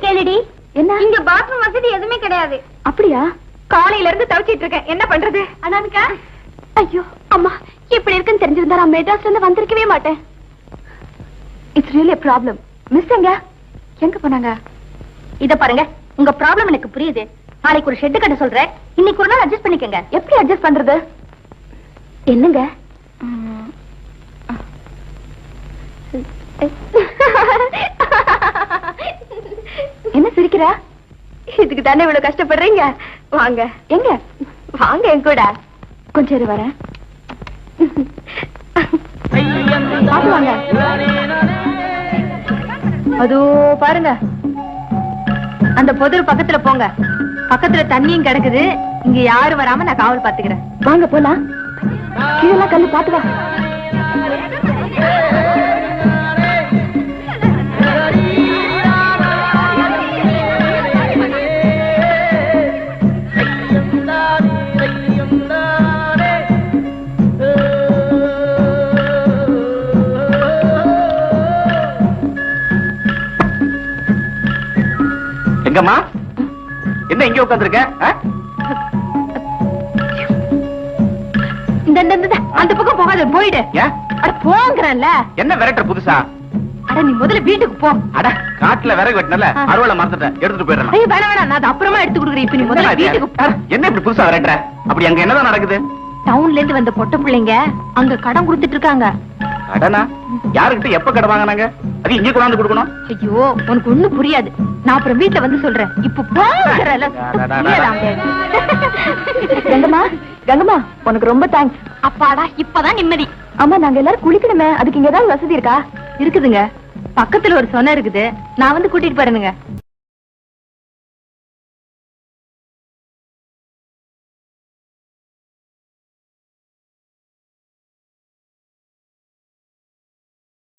கேளுடி. என்ன? இங்க பாத்ரூம் வசதி எதுவுமே கிடையாது. அப்படியா? காலையில இருந்து தவிச்சிட்டு இருக்கேன், என்ன பண்றது? அனாமிகா, ஐயோ அம்மா, இப்படி இருக்குன்னு தெரிஞ்சிருந்தா நான் மெட்ராஸ்ல இருந்து வந்திருக்கவே மாட்டேன். It's really a problem. Miss எங்க போனாங்க? இத பாருங்க, உங்க ப்ராப்ளம் எனக்கு புரியுது. நாளைக்கு ஒரு ஷெட் கட்ட சொல்றேன், இன்னைக்கு ஒரு நாள் அட்ஜஸ்ட் பண்ணிக்கங்க. எப்படி அட்ஜஸ்ட் பண்றது? என்னங்க? என்ன சிரிக்கிற? இதுக்கு தானே இவ்வளவு கஷ்டப்படுறீங்க. வாங்க. எங்க? வாங்க என் கூட. கொஞ்சம் இரு வரேன். வாங்க. அதோ பாருங்க, அந்த பொது பக்கத்துல போங்க. பக்கத்துல தண்ணியும் கிடக்குது. இங்க யாரும் வராம நான் காவல் பாத்துக்கிறேன். வாங்க போலாம். கீழே கல்லு பாத்து வா. எங்கம்மா, என்ன இங்க உட்கார்ந்திருக்க? அந்த பக்கம் போகாத, போயிடு. போங்கறல்ல. என்ன விரட்ட புதுசா? அட நீ முதல்ல வீட்டுக்கு போ. அட காட்டுல விறகு வெட்டனல, அறுவலை மறந்துட்டேன், எடுத்துட்டு போயிடலாம். ஐயோ வேணாம் வேணாம், நான் அப்புறமா எடுத்து கொடுக்குறேன். இப்ப நீ முதல்ல வீட்டுக்கு போ. என்ன இப்படி புதுசா விரட்டுற? அப்படி அங்க என்னதான் நடக்குது? டவுன்ல இருந்து வந்த பொட்ட பிள்ளைங்க அங்க கடன் கொடுத்துட்டு இருக்காங்க. கடனா? யாருக்கிட்ட எப்ப கடன் வாங்கினாங்க? அது இங்க கொண்டாந்து கொடுக்கணும். ஐயோ உனக்கு ஒண்ணும் புரியாது, நான் அப்புறம் வீட்டுல வந்து சொல்றேன். இப்ப போங்கறல்ல. கங்கம்மா, கங்கம்மா உனக்கு ரொம்ப தேங்க்ஸ். அப்பாடா, இப்பதான் நிம்மதி. ஆமா, நாங்க எல்லாரும் குளிக்கணுமே, அதுக்கு இங்க ஏதாவது வசதி இருக்கா? இருக்குதுங்க, பக்கத்துல ஒரு சொன்ன இருக்குது, நான் வந்து கூட்டிட்டு போறேனுங்க.